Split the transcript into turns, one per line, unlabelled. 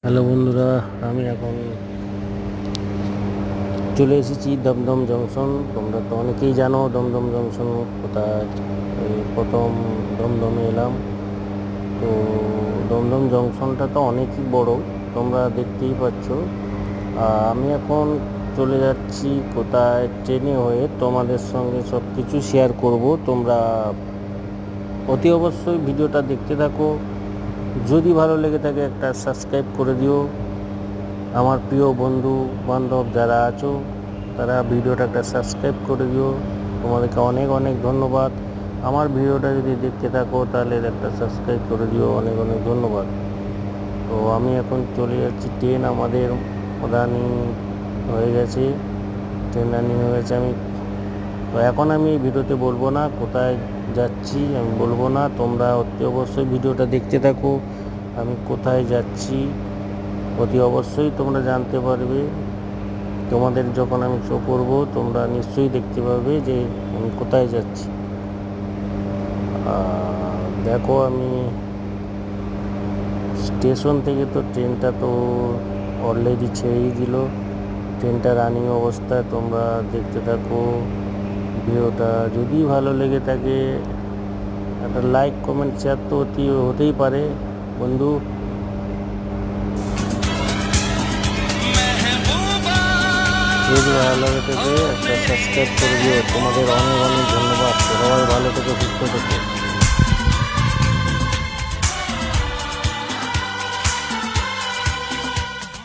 Hello বন্ধুরা, আমি এখন চলে এসেছি দমদম জংশন। তোমরা তো অনেকেই জানো দমদম জংশন কোথায়। এই প্রথম দমদমে এলাম। তো দমদম জংশনটা তো অনেকই বড়, তোমরা দেখতেই পাচ্ছ। আমি এখন চলে যাচ্ছি কোথায়, ট্রেনে হয়ে। তোমাদের সঙ্গে সব কিছু শেয়ার করব, তোমরা অতি অবশ্যই ভিডিওটা দেখতে থাকো। যদি ভালো লেগে থাকে একটা সাবস্ক্রাইব করে দিও। আমার প্রিয় বন্ধু বান্ধব যারা আছো তারা ভিডিওটা একটা সাবস্ক্রাইব করে দিও। তোমাদেরকে অনেক অনেক ধন্যবাদ। আমার ভিডিওটা যদি দেখতে থাকো তাহলে একটা সাবস্ক্রাইব করে দিও। অনেক অনেক ধন্যবাদ। তো আমি এখন চলে যাচ্ছি, ট্রেন আমাদের রানিং হয়ে গেছে। ট্রেন রানিং হয়ে গেছে। তো এখন আমি ভিডিওতে বলবো না কোথায় যাচ্ছি, আমি বলবো না। তোমরা অতি অবশ্যই ভিডিওটা দেখতে থাকো, আমি কোথায় যাচ্ছি অতি অবশ্যই তোমরা জানতে পারবে। তোমাদের যখন আমি শো করব তোমরা নিশ্চয়ই দেখতে পাবে যে আমি কোথায় যাচ্ছি। দেখো, আমি স্টেশন থেকে তো ট্রেনটা তো অলরেডি ছেড়েই দিল। ট্রেনটা রানিং অবস্থায়, তোমরা দেখতে থাকো ভিডিওটা। যদি ভালো লেগে থাকে একটা লাইক কমেন্ট শেয়ার তো হতেই পারে বন্ধু। যদি ভালো লাগে থাকে একটা সাবস্ক্রাইব করে দিও। তোমাদের অনেক অনেক ধন্যবাদ। সবাই ভালো থেকে সুস্থ থেকে।